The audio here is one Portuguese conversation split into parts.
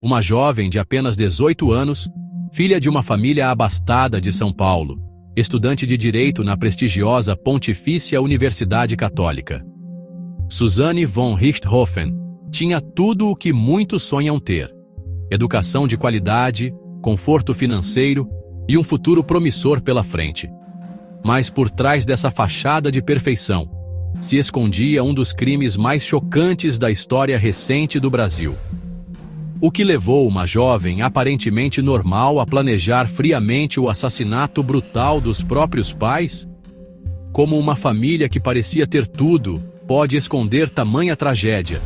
uma jovem de apenas 18 anos, filha de uma família abastada de São Paulo, estudante de Direito na prestigiosa Pontifícia Universidade Católica. Susanne von Richthofen tinha tudo o que muitos sonham ter: educação de qualidade, conforto financeiro e um futuro promissor pela frente. Mas por trás dessa fachada de perfeição, se escondia um dos crimes mais chocantes da história recente do Brasil. O que levou uma jovem aparentemente normal a planejar friamente o assassinato brutal dos próprios pais? Como uma família que parecia ter tudo pode esconder tamanha tragédia?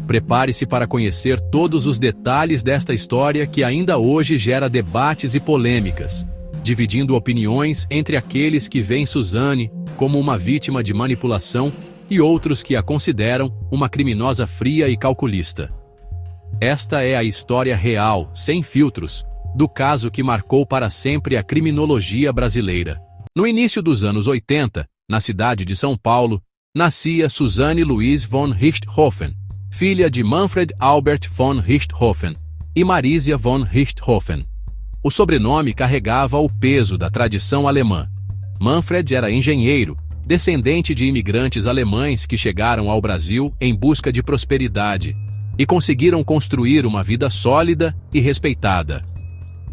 Prepare-se para conhecer todos os detalhes desta história que ainda hoje gera debates e polêmicas, dividindo opiniões entre aqueles que veem Susanne como uma vítima de manipulação e outros que a consideram uma criminosa fria e calculista. Esta é a história real, sem filtros, do caso que marcou para sempre a criminologia brasileira. No início dos anos 80, na cidade de São Paulo, nascia Susanne Louise von Richthofen, filha de Manfred Albert von Richthofen e Marisia von Richthofen. O sobrenome carregava o peso da tradição alemã. Manfred era engenheiro, descendente de imigrantes alemães que chegaram ao Brasil em busca de prosperidade e conseguiram construir uma vida sólida e respeitada.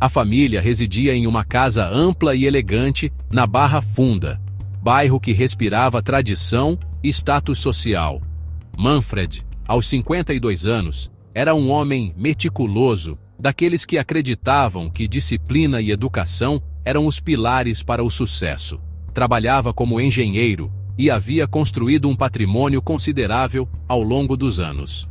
A família residia em uma casa ampla e elegante na Barra Funda, bairro que respirava tradição e status social. Manfred, aos 52 anos, era um homem meticuloso, daqueles que acreditavam que disciplina e educação eram os pilares para o sucesso. Trabalhava como engenheiro e havia construído um patrimônio considerável ao longo dos anos.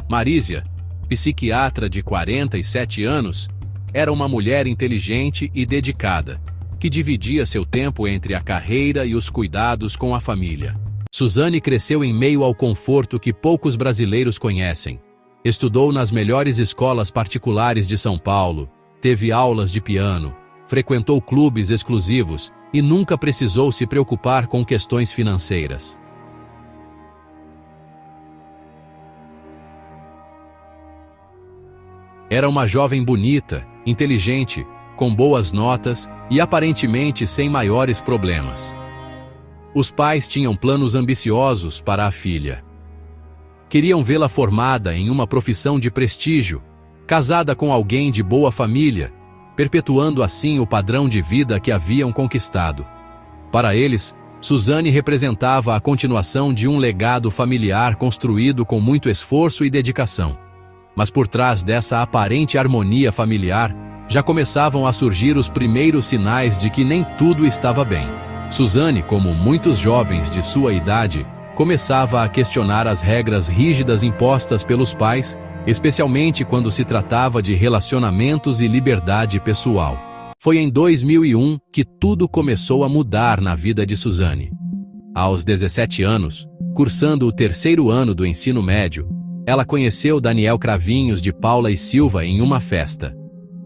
Marisia, psiquiatra de 47 anos, era uma mulher inteligente e dedicada, que dividia seu tempo entre a carreira e os cuidados com a família. Susanne cresceu em meio ao conforto que poucos brasileiros conhecem. Estudou nas melhores escolas particulares de São Paulo, teve aulas de piano, frequentou clubes exclusivos e nunca precisou se preocupar com questões financeiras. Era uma jovem bonita, inteligente, com boas notas e aparentemente sem maiores problemas. Os pais tinham planos ambiciosos para a filha. Queriam vê-la formada em uma profissão de prestígio, casada com alguém de boa família, perpetuando assim o padrão de vida que haviam conquistado. Para eles, Susanne representava a continuação de um legado familiar construído com muito esforço e dedicação. Mas por trás dessa aparente harmonia familiar, já começavam a surgir os primeiros sinais de que nem tudo estava bem. Susanne, como muitos jovens de sua idade, começava a questionar as regras rígidas impostas pelos pais, especialmente quando se tratava de relacionamentos e liberdade pessoal. Foi em 2001 que tudo começou a mudar na vida de Susanne. Aos 17 anos, cursando o 3º ano do ensino médio, ela conheceu Daniel Cravinhos de Paula e Silva em uma festa.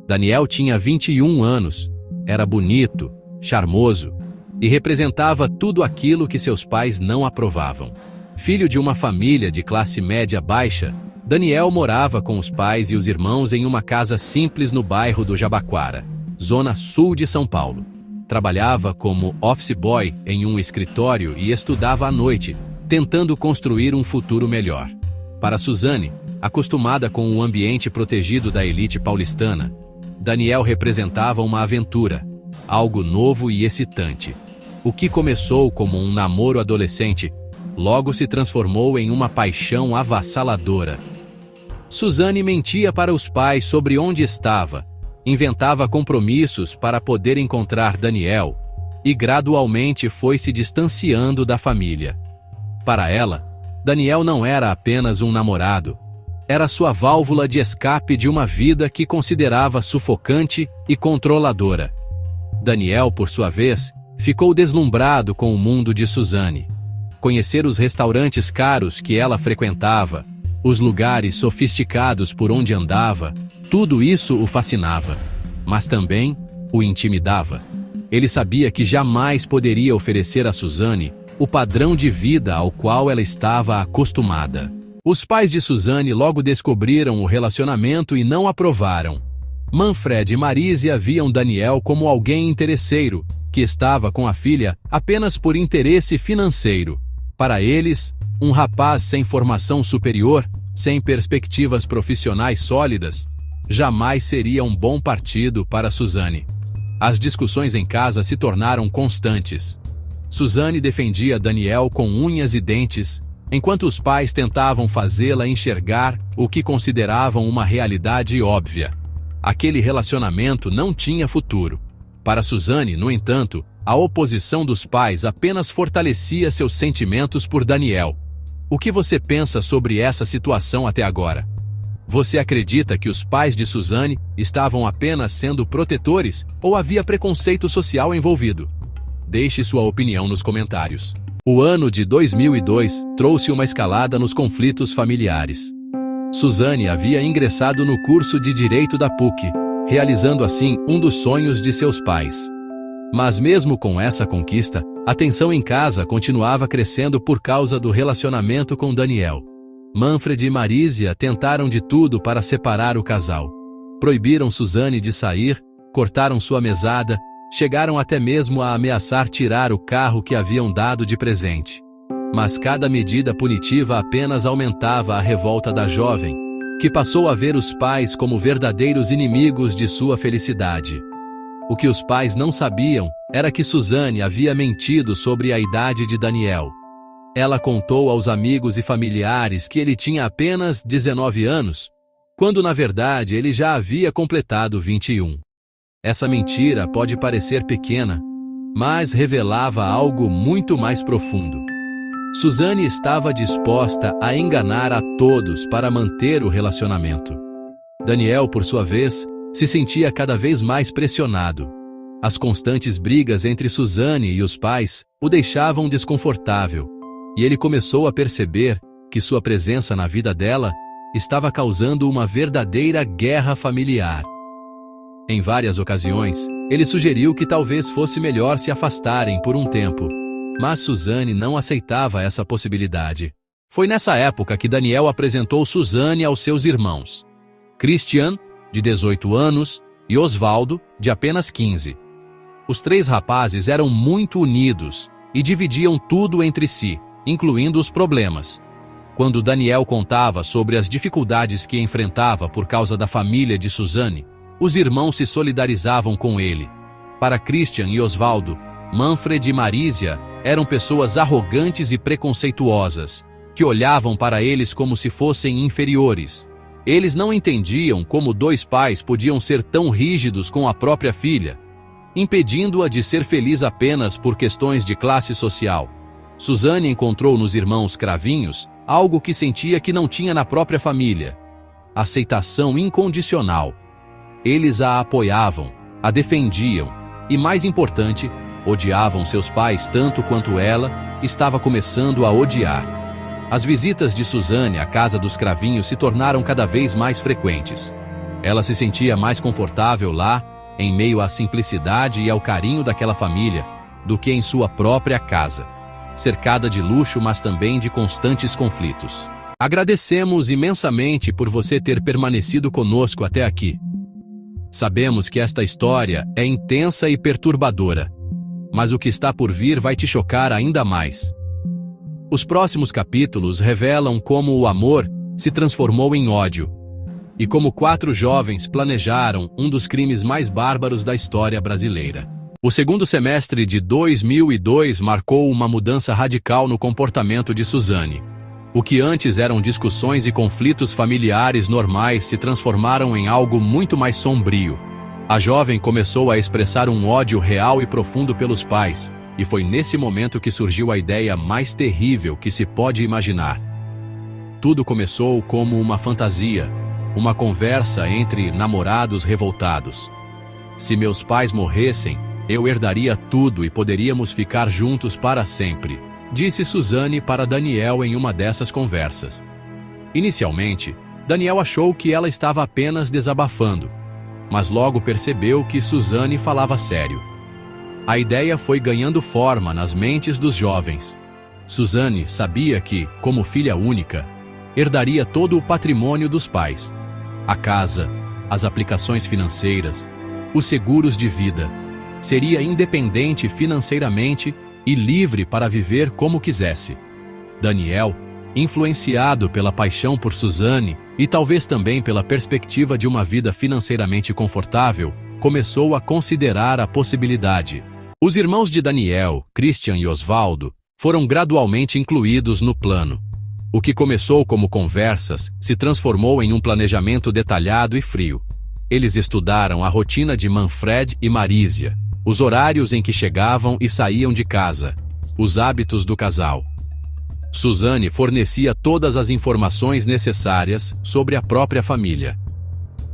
Daniel tinha 21 anos, era bonito, charmoso e representava tudo aquilo que seus pais não aprovavam. Filho de uma família de classe média baixa, Daniel morava com os pais e os irmãos em uma casa simples no bairro do Jabaquara, zona sul de São Paulo. Trabalhava como office boy em um escritório e estudava à noite, tentando construir um futuro melhor. Para Susanne, acostumada com o ambiente protegido da elite paulistana, Daniel representava uma aventura, algo novo e excitante. O que começou como um namoro adolescente, logo se transformou em uma paixão avassaladora. Susanne mentia para os pais sobre onde estava, inventava compromissos para poder encontrar Daniel e gradualmente foi se distanciando da família. Para ela, Daniel não era apenas um namorado, era sua válvula de escape de uma vida que considerava sufocante e controladora. Daniel, por sua vez, ficou deslumbrado com o mundo de Susanne. Conhecer os restaurantes caros que ela frequentava, os lugares sofisticados por onde andava, tudo isso o fascinava, mas também o intimidava. Ele sabia que jamais poderia oferecer a Susanne o padrão de vida ao qual ela estava acostumada. Os pais de Suzane logo descobriram o relacionamento e não aprovaram. Manfred e Marise viam Daniel como alguém interesseiro, que estava com a filha apenas por interesse financeiro. Para eles, um rapaz sem formação superior, sem perspectivas profissionais sólidas, jamais seria um bom partido para Suzane. As discussões em casa se tornaram constantes. Suzane defendia Daniel com unhas e dentes, enquanto os pais tentavam fazê-la enxergar o que consideravam uma realidade óbvia. Aquele relacionamento não tinha futuro. Para Suzane, no entanto, a oposição dos pais apenas fortalecia seus sentimentos por Daniel. O que você pensa sobre essa situação até agora? Você acredita que os pais de Suzane estavam apenas sendo protetores ou havia preconceito social envolvido? Deixe sua opinião nos comentários. O ano de 2002 trouxe uma escalada nos conflitos familiares. Suzane havia ingressado no curso de Direito da PUC, realizando assim um dos sonhos de seus pais. Mas mesmo com essa conquista, a tensão em casa continuava crescendo por causa do relacionamento com Daniel. Manfred e Marise tentaram de tudo para separar o casal. Proibiram Suzane de sair, cortaram sua mesada, chegaram até mesmo a ameaçar tirar o carro que haviam dado de presente. Mas cada medida punitiva apenas aumentava a revolta da jovem, que passou a ver os pais como verdadeiros inimigos de sua felicidade. O que os pais não sabiam era que Suzane havia mentido sobre a idade de Daniel. Ela contou aos amigos e familiares que ele tinha apenas 19 anos, quando na verdade ele já havia completado 21. Essa mentira pode parecer pequena, mas revelava algo muito mais profundo. Suzane estava disposta a enganar a todos para manter o relacionamento. Daniel, por sua vez, se sentia cada vez mais pressionado. As constantes brigas entre Suzane e os pais o deixavam desconfortável, e ele começou a perceber que sua presença na vida dela estava causando uma verdadeira guerra familiar. Em várias ocasiões, ele sugeriu que talvez fosse melhor se afastarem por um tempo, mas Suzane não aceitava essa possibilidade. Foi nessa época que Daniel apresentou Suzane aos seus irmãos, Christian, de 18 anos, e Osvaldo, de apenas 15. Os três rapazes eram muito unidos e dividiam tudo entre si, incluindo os problemas. Quando Daniel contava sobre as dificuldades que enfrentava por causa da família de Suzane, os irmãos se solidarizavam com ele. Para Christian e Osvaldo, Manfred e Marise eram pessoas arrogantes e preconceituosas, que olhavam para eles como se fossem inferiores. Eles não entendiam como dois pais podiam ser tão rígidos com a própria filha, impedindo-a de ser feliz apenas por questões de classe social. Suzane encontrou nos irmãos Cravinhos algo que sentia que não tinha na própria família: aceitação incondicional. Eles a apoiavam, a defendiam e, mais importante, odiavam seus pais tanto quanto ela estava começando a odiar. As visitas de Suzane à casa dos Cravinhos se tornaram cada vez mais frequentes. Ela se sentia mais confortável lá, em meio à simplicidade e ao carinho daquela família, do que em sua própria casa, cercada de luxo, mas também de constantes conflitos. Agradecemos imensamente por você ter permanecido conosco até aqui. Sabemos que esta história é intensa e perturbadora, mas o que está por vir vai te chocar ainda mais. Os próximos capítulos revelam como o amor se transformou em ódio e como 4 jovens planejaram um dos crimes mais bárbaros da história brasileira. O segundo semestre de 2002 marcou uma mudança radical no comportamento de Suzane. O que antes eram discussões e conflitos familiares normais se transformaram em algo muito mais sombrio. A jovem começou a expressar um ódio real e profundo pelos pais, e foi nesse momento que surgiu a ideia mais terrível que se pode imaginar. Tudo começou como uma fantasia, uma conversa entre namorados revoltados. Se meus pais morressem, eu herdaria tudo e poderíamos ficar juntos para sempre, disse Suzane para Daniel em uma dessas conversas. Inicialmente, Daniel achou que ela estava apenas desabafando, mas logo percebeu que Suzane falava sério. A ideia foi ganhando forma nas mentes dos jovens. Suzane sabia que, como filha única, herdaria todo o patrimônio dos pais. A casa, as aplicações financeiras, os seguros de vida. Seria independente financeiramente e livre para viver como quisesse. Daniel, influenciado pela paixão por Suzane e talvez também pela perspectiva de uma vida financeiramente confortável, começou a considerar a possibilidade. Os irmãos de Daniel, Christian e Osvaldo, foram gradualmente incluídos no plano. O que começou como conversas se transformou em um planejamento detalhado e frio. Eles estudaram a rotina de Manfred e Marísia, os horários em que chegavam e saíam de casa, os hábitos do casal. Suzane fornecia todas as informações necessárias sobre a própria família.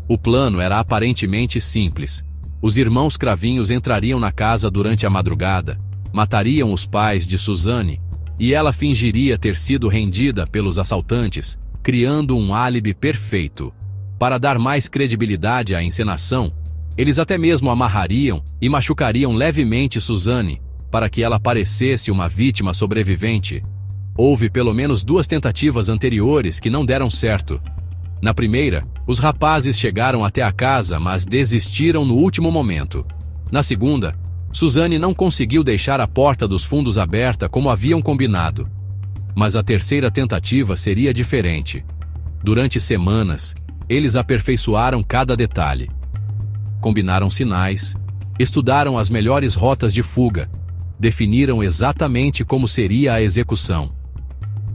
O plano era aparentemente simples. Os irmãos Cravinhos entrariam na casa durante a madrugada, matariam os pais de Suzane, e ela fingiria ter sido rendida pelos assaltantes, criando um álibi perfeito. Para dar mais credibilidade à encenação, eles até mesmo amarrariam e machucariam levemente Suzane, para que ela parecesse uma vítima sobrevivente. Houve pelo menos 2 tentativas anteriores que não deram certo. Na primeira, os rapazes chegaram até a casa, mas desistiram no último momento. Na segunda, Suzane não conseguiu deixar a porta dos fundos aberta como haviam combinado. Mas a terceira tentativa seria diferente. Durante semanas, eles aperfeiçoaram cada detalhe. Combinaram sinais, estudaram as melhores rotas de fuga, definiram exatamente como seria a execução.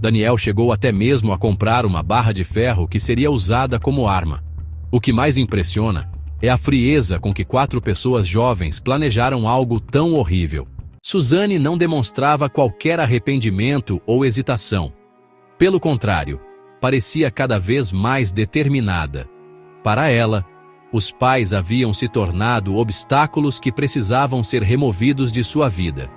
Daniel chegou até mesmo a comprar uma barra de ferro que seria usada como arma. O que mais impressiona é a frieza com que 4 pessoas jovens planejaram algo tão horrível. Suzane não demonstrava qualquer arrependimento ou hesitação. Pelo contrário, parecia cada vez mais determinada. Para ela, os pais haviam se tornado obstáculos que precisavam ser removidos de sua vida.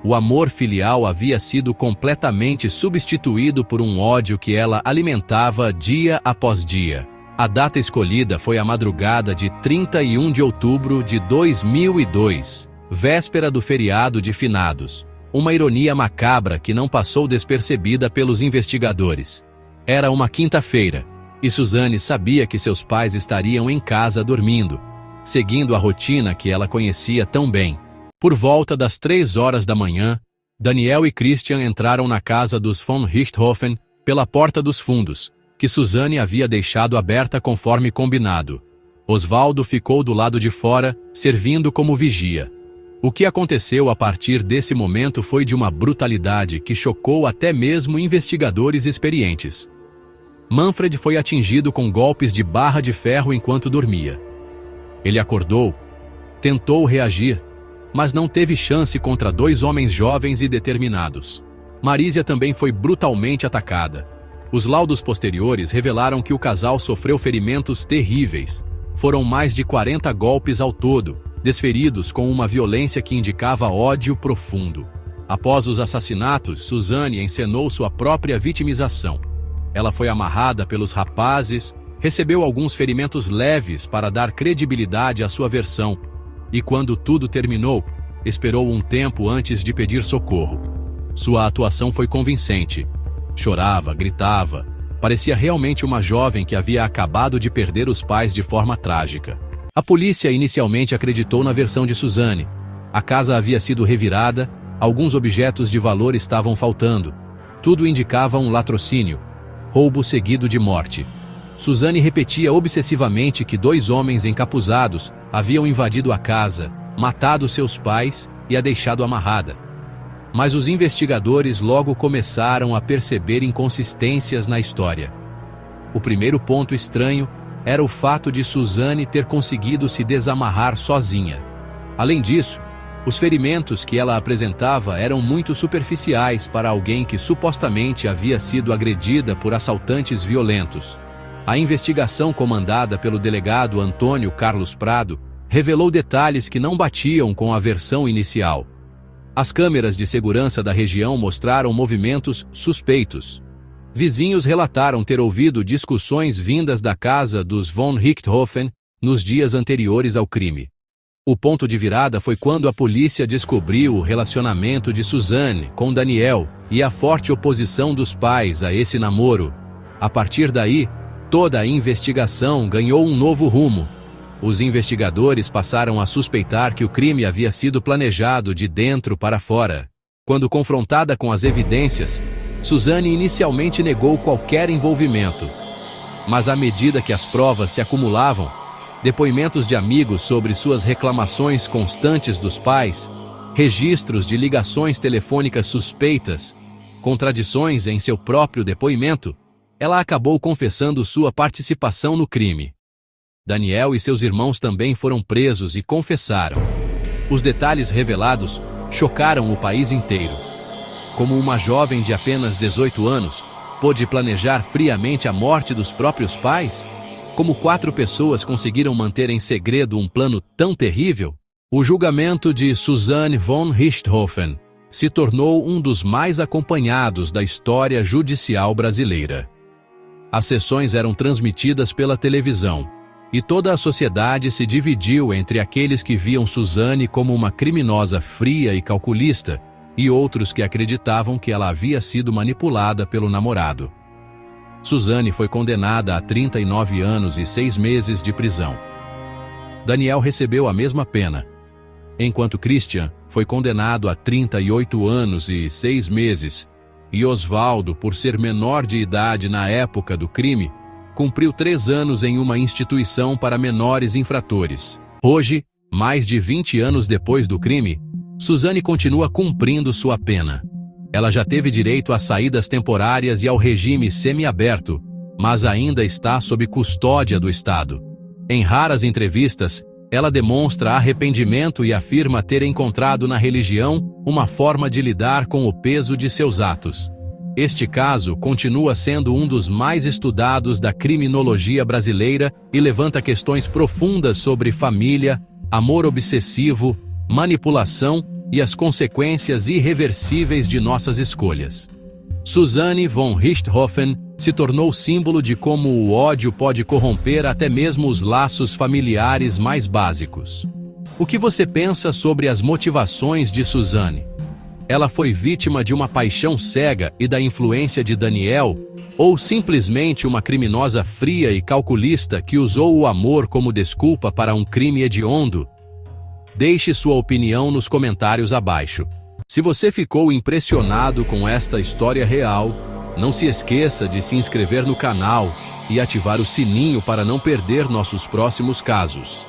O amor filial havia sido completamente substituído por um ódio que ela alimentava dia após dia. A data escolhida foi a madrugada de 31 de outubro de 2002, véspera do feriado de Finados. Uma ironia macabra que não passou despercebida pelos investigadores. Era uma quinta-feira, e Suzane sabia que seus pais estariam em casa dormindo, seguindo a rotina que ela conhecia tão bem. Por volta das 3 horas da manhã, Daniel e Christian entraram na casa dos von Richthofen pela porta dos fundos, que Suzane havia deixado aberta conforme combinado. Osvaldo ficou do lado de fora, servindo como vigia. O que aconteceu a partir desse momento foi de uma brutalidade que chocou até mesmo investigadores experientes. Manfred foi atingido com golpes de barra de ferro enquanto dormia. Ele acordou, tentou reagir, mas não teve chance contra 2 homens jovens e determinados. Marísia também foi brutalmente atacada. Os laudos posteriores revelaram que o casal sofreu ferimentos terríveis. Foram mais de 40 golpes ao todo, desferidos com uma violência que indicava ódio profundo. Após os assassinatos, Suzane encenou sua própria vitimização. Ela foi amarrada pelos rapazes, recebeu alguns ferimentos leves para dar credibilidade à sua versão, e quando tudo terminou, esperou um tempo antes de pedir socorro. Sua atuação foi convincente. Chorava, gritava. Parecia realmente uma jovem que havia acabado de perder os pais de forma trágica. A polícia inicialmente acreditou na versão de Suzane. A casa havia sido revirada, alguns objetos de valor estavam faltando. Tudo indicava um latrocínio, roubo seguido de morte. Suzane repetia obsessivamente que 2 homens encapuzados haviam invadido a casa, matado seus pais e a deixado amarrada. Mas os investigadores logo começaram a perceber inconsistências na história. O primeiro ponto estranho era o fato de Suzane ter conseguido se desamarrar sozinha. Além disso, os ferimentos que ela apresentava eram muito superficiais para alguém que supostamente havia sido agredida por assaltantes violentos. A investigação comandada pelo delegado Antônio Carlos Prado revelou detalhes que não batiam com a versão inicial. As câmeras de segurança da região mostraram movimentos suspeitos. Vizinhos relataram ter ouvido discussões vindas da casa dos von Richthofen nos dias anteriores ao crime. O ponto de virada foi quando a polícia descobriu o relacionamento de Suzane com Daniel e a forte oposição dos pais a esse namoro. A partir daí, toda a investigação ganhou um novo rumo. Os investigadores passaram a suspeitar que o crime havia sido planejado de dentro para fora. Quando confrontada com as evidências, Suzane inicialmente negou qualquer envolvimento. Mas à medida que as provas se acumulavam, depoimentos de amigos sobre suas reclamações constantes dos pais, registros de ligações telefônicas suspeitas, contradições em seu próprio depoimento, ela acabou confessando sua participação no crime. Daniel e seus irmãos também foram presos e confessaram. Os detalhes revelados chocaram o país inteiro. Como uma jovem de apenas 18 anos, pôde planejar friamente a morte dos próprios pais? Como 4 pessoas conseguiram manter em segredo um plano tão terrível? O julgamento de Suzane von Richthofen se tornou um dos mais acompanhados da história judicial brasileira. As sessões eram transmitidas pela televisão, e toda a sociedade se dividiu entre aqueles que viam Suzane como uma criminosa fria e calculista, e outros que acreditavam que ela havia sido manipulada pelo namorado. Suzane foi condenada a 39 anos e 6 meses de prisão. Daniel recebeu a mesma pena, enquanto Christian foi condenado a 38 anos e 6 meses, e Osvaldo, por ser menor de idade na época do crime, cumpriu 3 anos em uma instituição para menores infratores. Hoje, mais de 20 anos depois do crime, Suzane continua cumprindo sua pena. Ela já teve direito a saídas temporárias e ao regime semiaberto, mas ainda está sob custódia do Estado. Em raras entrevistas, ela demonstra arrependimento e afirma ter encontrado na religião uma forma de lidar com o peso de seus atos. Este caso continua sendo um dos mais estudados da criminologia brasileira e levanta questões profundas sobre família, amor obsessivo, manipulação e as consequências irreversíveis de nossas escolhas. Suzane von Richthofen se tornou símbolo de como o ódio pode corromper até mesmo os laços familiares mais básicos. O que você pensa sobre as motivações de Suzane? Ela foi vítima de uma paixão cega e da influência de Daniel, ou simplesmente uma criminosa fria e calculista que usou o amor como desculpa para um crime hediondo? Deixe sua opinião nos comentários abaixo. Se você ficou impressionado com esta história real, não se esqueça de se inscrever no canal e ativar o sininho para não perder nossos próximos casos.